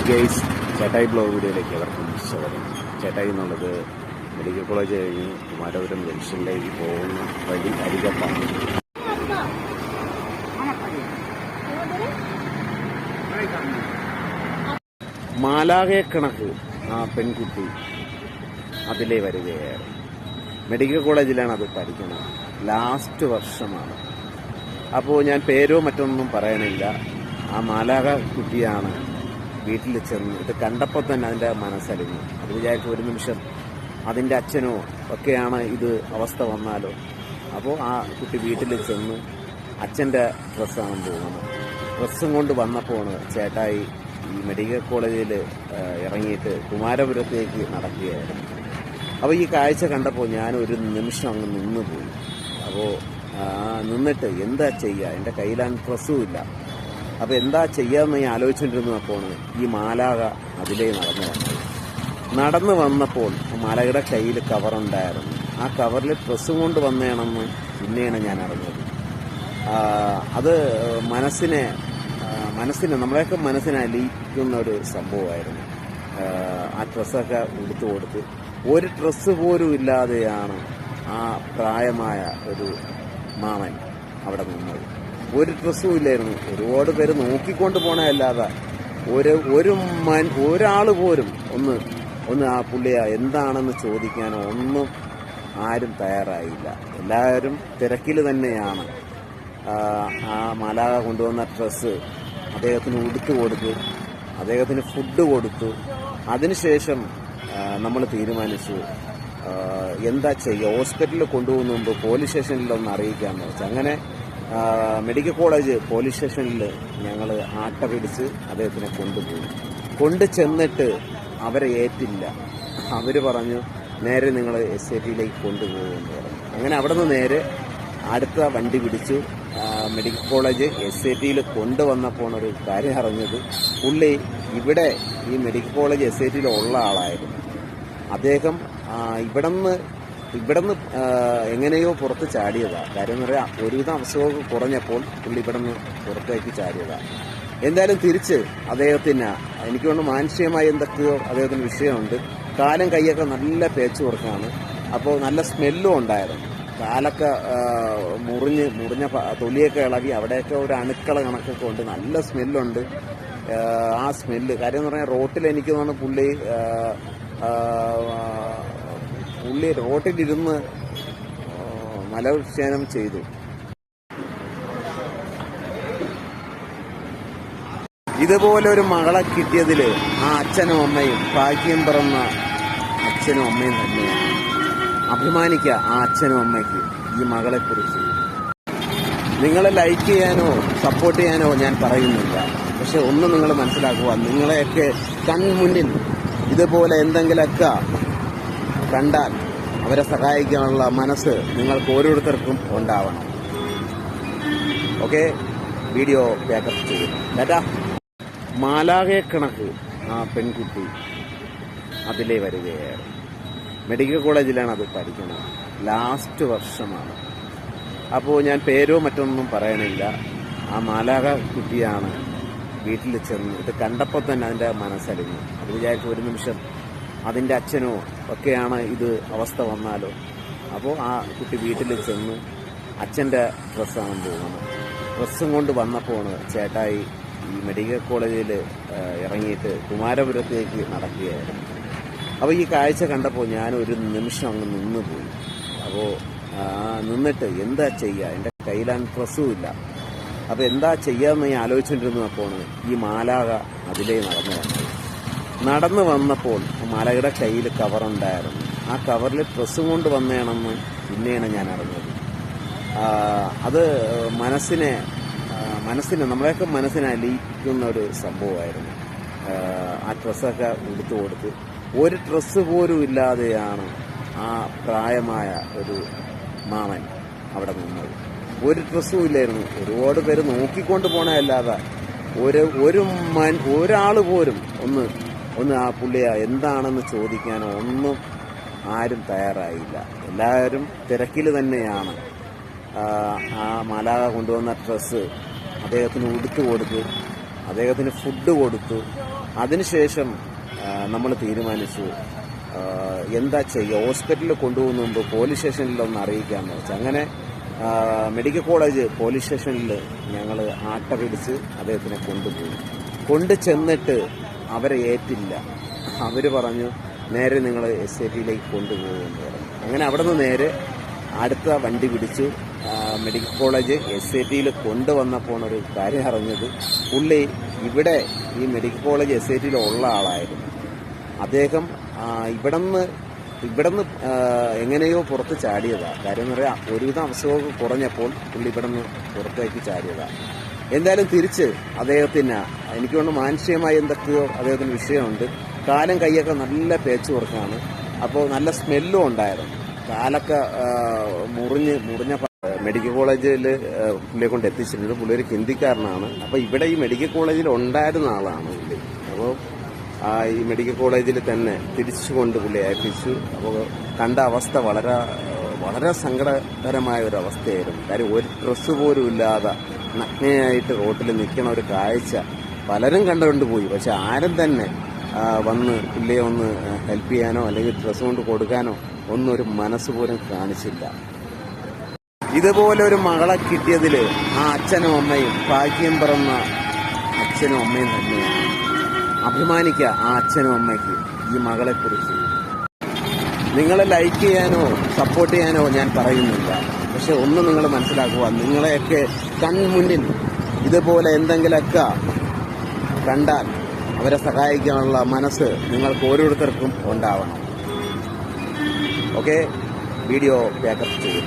Hi guys, ചേട്ടായി blog വീഡിയോയിലേക്ക് അവർക്കും സ്വാഗതം. ചേട്ടായി എന്നുള്ളത് മെഡിക്കൽ കോളേജ് കഴിഞ്ഞ് കുമാരപുരം ജംഗ്ഷനിലേക്ക് പോകുന്ന വഴി അരികത്താണ്. മാലാഖയെ കണക്ക് ആ പെൺകുട്ടി അതിലേ വരികയാണ്. മെഡിക്കൽ കോളേജിലാണ് അത് പഠിക്കുന്നത്. ലാസ്റ്റ് വർഷമാണ്. അപ്പോൾ ഞാൻ പേരോ മറ്റൊന്നും പറയണില്ല. ആ മാലാഖ കുട്ടിയാണ്. വീട്ടിൽ ചെന്ന് ഇത് കണ്ടപ്പോൾ തന്നെ അതിൻ്റെ മനസ്സലിഞ്ഞു. അത് വിചാരിച്ച ഒരു നിമിഷം അതിൻ്റെ അച്ഛനോ ഒക്കെയാണ് ഇത് അവസ്ഥ വന്നാലോ. അപ്പോൾ ആ കുട്ടി വീട്ടിൽ ചെന്ന് അച്ഛൻ്റെ ഡ്രസ്സാണ് പോകുന്നത്. ഡ്രസ്സും കൊണ്ട് വന്നപ്പോൾ ചേട്ടായി ഈ മെഡിക്കൽ കോളേജിൽ ഇറങ്ങിയിട്ട് കുമാരപുരത്തേക്ക് നടക്കുകയായിരുന്നു. അപ്പോൾ ഈ കാഴ്ച കണ്ടപ്പോൾ ഞാൻ ഒരു നിമിഷം അങ്ങ് നിന്നുപോയി. അപ്പോൾ നിന്നിട്ട് എന്താ ചെയ്യുക, എൻ്റെ കയ്യിലാണ് ഡ്രസ്സും ഇല്ല. അപ്പോൾ എന്താ ചെയ്യാമെന്ന് ഞാൻ ആലോചിച്ചുകൊണ്ടിരുന്നപ്പോൾ ഈ മാലാഖ അതിലേ നടന്നു വന്നപ്പോൾ മാലാഖയുടെ കയ്യിൽ കവറുണ്ടായിരുന്നു. ആ കവറിൽ ഡ്രസ്സും കൊണ്ട് വന്നതാണെന്ന് പിന്നെയാണ് ഞാൻ അറിഞ്ഞത്. അത് മനസ്സിനെ നമ്മളെയൊക്കെ മനസ്സിനെ അലിയിക്കുന്ന ഒരു സംഭവമായിരുന്നു. ആ ഡ്രസ്സൊക്കെ എടുത്തു കൊടുത്ത് ഒരു ഡ്രസ്സ് പോലും ഇല്ലാതെയാണ് ആ പ്രായമായ ഒരു മാമൻ അവിടെ നിന്നത്. ഒരു ഡ്രസ്സും ഇല്ലായിരുന്നു. ഒരുപാട് പേര് നോക്കിക്കൊണ്ട് പോണതല്ലാതെ ഒരാൾ പോലും ഒന്ന് ആ പുള്ളിയെ എന്താണെന്ന് ചോദിക്കാനോ ഒന്നും ആരും തയ്യാറായില്ല. എല്ലാവരും തിരക്കിൽ തന്നെയാണ്. ആ മാലാഖ കൊണ്ടുവന്ന ഡ്രസ്സ് അദ്ദേഹത്തിന് ഉടുത്തു കൊടുത്തു, അദ്ദേഹത്തിന് ഫുഡ് കൊടുത്തു. അതിനുശേഷം നമ്മൾ തീരുമാനിച്ചു എന്താ ചെയ്യുക, ഹോസ്പിറ്റലിൽ കൊണ്ടുപോകുന്ന മുമ്പ് പോലീസ് സ്റ്റേഷനിലൊന്ന് അറിയിക്കാമെന്ന് വെച്ചാൽ അങ്ങനെ മെഡിക്കൽ കോളേജ് പോലീസ് സ്റ്റേഷനിൽ ഞങ്ങൾ ആട്ട പിടിച്ച് അദ്ദേഹത്തിനെ കൊണ്ടു ചെന്നിട്ട് അവരെ ഏറ്റില്ല. അവർ പറഞ്ഞു നേരെ നിങ്ങൾ SATയിലേക്ക് കൊണ്ടുപോകുമെന്ന് പറഞ്ഞു. അങ്ങനെ അവിടെ നിന്ന് നേരെ അടുത്ത വണ്ടി പിടിച്ചു മെഡിക്കൽ കോളേജ് SATയിൽ കൊണ്ടുവന്നപ്പോൾ ഒരു കാര്യം അറിഞ്ഞത്, പുള്ളി ഇവിടെ ഈ മെഡിക്കൽ കോളേജ് SATയിൽ ഉള്ള ആളായിരുന്നു. അദ്ദേഹം ഇവിടുന്ന് എങ്ങനെയോ പുറത്ത് ചാടിയതാണ്. കാര്യം എന്ന് പറയാം, ഒരുവിധം അസുഖമൊക്കെ കുറഞ്ഞപ്പോൾ പുള്ളി ഇവിടുന്ന് പുറത്തേക്ക് ചാടിയതാണ്. എന്തായാലും തിരിച്ച് അദ്ദേഹത്തിന് എനിക്ക് കൊണ്ട് മാനസികമായി എന്തൊക്കെയോ അദ്ദേഹത്തിന് വിഷയമുണ്ട്. കാലും കൈയൊക്കെ നല്ല പേച്ച് വർക്കാണ്. അപ്പോൾ നല്ല സ്മെല്ലും ഉണ്ടായിരുന്നു. കാലൊക്കെ മുറിഞ്ഞ തൊലിയൊക്കെ ഇളകി അവിടെയൊക്കെ ഒരു അണുക്കള കണക്കൊക്കെ ഉണ്ട്. നല്ല സ്മെല്ലുണ്ട്. ആ സ്മെല്ല് കാര്യം എന്ന് പറഞ്ഞാൽ റോട്ടിൽ എനിക്ക് തോന്നുന്നു പുള്ളി റോട്ടിലിരുന്ന് മലവിക്ഷേപം ചെയ്തു. ഇതുപോലെ ഒരു മകളെ കിട്ടിയതിൽ ആ അച്ഛനും അമ്മയും ഭാഗ്യം പിറന്ന അച്ഛനും അമ്മയും തന്നെയാണ്. അഭിമാനിക്കുക ആ അച്ഛനും അമ്മയ്ക്ക് ഈ മകളെക്കുറിച്ച്. നിങ്ങളെ ലൈക്ക് ചെയ്യാനോ സപ്പോർട്ട് ചെയ്യാനോ ഞാൻ പറയുന്നില്ല. പക്ഷെ ഒന്ന് നിങ്ങൾ മനസ്സിലാക്കുക, നിങ്ങളെയൊക്കെ കൺമുന്നിൽ ഇതുപോലെ എന്തെങ്കിലുമൊക്കെ കണ്ടാൽ അവരെ സഹായിക്കാനുള്ള മനസ്സ് നിങ്ങൾക്ക് ഓരോരുത്തർക്കും ഉണ്ടാവണം. ഓക്കെ, വീഡിയോ ബാക്കപ്പ് ചെയ്യുന്നു. ടാറ്റാ. മാലാഖയെ കണക്ക് ആ പെൺകുട്ടി അതിലേ വരികയാണ്. മെഡിക്കൽ കോളേജിലാണ് അത് പഠിക്കുന്നത്. ലാസ്റ്റ് വർഷമാണ്. അപ്പോൾ ഞാൻ പേരോ മറ്റൊന്നും പറയണില്ല. ആ മാലാഖ കുട്ടിയാണ്. വീട്ടിൽ ചെന്ന് ഇത് കണ്ടപ്പോൾ തന്നെ അതിൻ്റെ മനസ്സലിഞ്ഞു. അത് വിചാരിച്ച ഒരു നിമിഷം അതിൻ്റെ അച്ഛനോ ഒക്കെയാണ് ഇത് അവസ്ഥ വന്നാലോ. അപ്പോൾ ആ കുട്ടി വീട്ടിൽ ചെന്ന് അച്ഛൻ്റെ ഡ്രസ്സാണ് പോകുന്നത്. ഡ്രസ്സും കൊണ്ട് വന്നപ്പോൾ ചേട്ടായി ഈ മെഡിക്കൽ കോളേജിൽ ഇറങ്ങിയിട്ട് കുമാരപുരത്തേക്ക് നടക്കുകയായിരുന്നു. അപ്പോൾ ഈ കാഴ്ച കണ്ടപ്പോൾ ഞാൻ ഒരു നിമിഷം അങ്ങ് നിന്നുപോയി. അപ്പോൾ നിന്നിട്ട് എന്താ ചെയ്യുക, എൻ്റെ കയ്യിലാണ് ഡ്രസ്സും ഇല്ല. അപ്പോൾ എന്താ ചെയ്യാമെന്ന് ഞാൻ ആലോചിച്ചുകൊണ്ടിരുന്നപ്പോൾ ഈ മാലാഖ അതിലേ നടന്നു വന്നപ്പോൾ മാലാഖയുടെ കയ്യിൽ കവറുണ്ടായിരുന്നു. ആ കവറിൽ ഡ്രസ്സും കൊണ്ട് വന്നതാണെന്ന് പിന്നെയാണ് ഞാൻ അറിഞ്ഞത്. അത് മനസ്സിനെ നമ്മളെയൊക്കെ മനസ്സിനെ അലിയിക്കുന്ന ഒരു സംഭവമായിരുന്നു. ആ ഡ്രസ്സൊക്കെ എടുത്തു കൊടുത്ത് ഒരു ഡ്രസ്സ് പോലും ഇല്ലാതെയാണ് ആ പ്രായമായ ഒരു മാമൻ അവിടെ നിന്നത്. ഒരു ഡ്രസ്സും ഇല്ലായിരുന്നു. ഒരുപാട് പേര് നോക്കിക്കൊണ്ട് പോണതല്ലാതെ ഒരാൾ പോലും ഒന്ന് ആ പുള്ളിയെ എന്താണെന്ന് ചോദിക്കാനോ ഒന്നും ആരും തയ്യാറായില്ല. എല്ലാവരും തിരക്കിൽ തന്നെയാണ്. ആ മാലാഖ കൊണ്ടുവന്ന ഡ്രസ്സ് അദ്ദേഹത്തിന് ഉടുത്തു കൊടുത്ത്, അദ്ദേഹത്തിന് ഫുഡ് കൊടുത്തു. അതിനുശേഷം നമ്മൾ തീരുമാനിച്ചു എന്താ ചെയ്യുക, ഹോസ്പിറ്റലിൽ കൊണ്ടുപോകുന്ന മുമ്പ് പോലീസ് സ്റ്റേഷനിലൊന്ന് അറിയിക്കാമെന്ന് വെച്ചാൽ അങ്ങനെ മെഡിക്കൽ കോളേജ് പോലീസ് സ്റ്റേഷനിൽ ഞങ്ങൾ ആട്ട പിടിച്ച് അദ്ദേഹത്തിനെ കൊണ്ടുപോയി. കൊണ്ടു ചെന്നിട്ട് അവരെ ഏറ്റില്ല. അവർ പറഞ്ഞു നേരെ നിങ്ങൾ SITയിലേക്ക് കൊണ്ടുപോകുമെന്ന് പറഞ്ഞു. അങ്ങനെ അവിടെ നിന്ന് നേരെ അടുത്ത വണ്ടി പിടിച്ചു മെഡിക്കൽ കോളേജ് SITയിൽ കൊണ്ടുവന്നപ്പോൾ ഒരു കാര്യം അറിഞ്ഞത്, പുള്ളി ഇവിടെ ഈ മെഡിക്കൽ കോളേജ് SITയിൽ ഉള്ള ആളായിരുന്നു. അദ്ദേഹം ഇവിടുന്ന് എങ്ങനെയോ പുറത്ത് ചാടിയതാണ്. കാര്യം എന്ന് പറയാം, ഒരുവിധം അസുഖമൊക്കെ കുറഞ്ഞപ്പോൾ പുള്ളി ഇവിടുന്ന് പുറത്തേക്ക് ചാടിയതാണ്. എന്തായാലും തിരിച്ച് അദ്ദേഹത്തിന് എനിക്ക് കൊണ്ട് മാനസികമായി എന്തൊക്കെയോ അദ്ദേഹത്തിന് വിഷയമുണ്ട്. കാലും കൈയൊക്കെ നല്ല പേച്ച് കൊടുക്കാണ്. അപ്പോൾ നല്ല സ്മെല്ലും ഉണ്ടായിരുന്നു. കാലൊക്കെ മുറിഞ്ഞ മെഡിക്കൽ കോളേജിൽ പുള്ളിയെ കൊണ്ട് എത്തിച്ചിട്ടുണ്ട്. പുള്ളി ഒരു ഹിന്ദിക്കാരനാണ്. അപ്പോൾ ഇവിടെ ഈ മെഡിക്കൽ കോളേജിൽ ഉണ്ടായിരുന്ന ആളാണ് പുള്ളി. അപ്പോൾ ഈ മെഡിക്കൽ കോളേജിൽ തന്നെ തിരിച്ചുകൊണ്ട് പുള്ളിയെ ഏൽപ്പിച്ചു. അപ്പോൾ കണ്ട അവസ്ഥ വളരെ സങ്കടകരമായ ഒരു അവസ്ഥയായിരുന്നു. കാര്യം ഒരു ഡ്രസ്സ് പോലും ഇല്ലാതെ നഗ്നയായിട്ട് റോട്ടിൽ നിൽക്കുന്ന ഒരു കാഴ്ച പലരും കണ്ടുകൊണ്ട് പോയി. പക്ഷെ ആരും തന്നെ വന്ന് പുള്ളിയെ ഒന്ന് ഹെൽപ്പ് ചെയ്യാനോ അല്ലെങ്കിൽ ഡ്രസ്സ് കൊണ്ട് കൊടുക്കാനോ ഒന്നും ഒരു മനസ്സ് പോലും കാണിച്ചില്ല. ഇതുപോലെ ഒരു മകളെ കിട്ടിയതിൽ ആ അച്ഛനും അമ്മയും ഭാഗ്യം പിറന്ന അച്ഛനും അമ്മയും തന്നെയാണ്. അഭിമാനിക്കുക ആ അച്ഛനും അമ്മയ്ക്ക് ഈ മകളെക്കുറിച്ച്. നിങ്ങളെ ലൈക്ക് ചെയ്യാനോ സപ്പോർട്ട് ചെയ്യാനോ ഞാൻ പറയുന്നില്ല. പക്ഷെ ഒന്ന് നിങ്ങൾ മനസ്സിലാക്കുക, നിങ്ങളെയൊക്കെ കൺമുന്നിൽ ഇതുപോലെ എന്തെങ്കിലുമൊക്കെ കണ്ടാൽ അവരെ സഹായിക്കാനുള്ള മനസ്സ് നിങ്ങൾക്ക് ഓരോരുത്തർക്കും ഉണ്ടാവണം. ഓക്കെ, വീഡിയോ ബാക്കപ്പ് ചെയ്യും.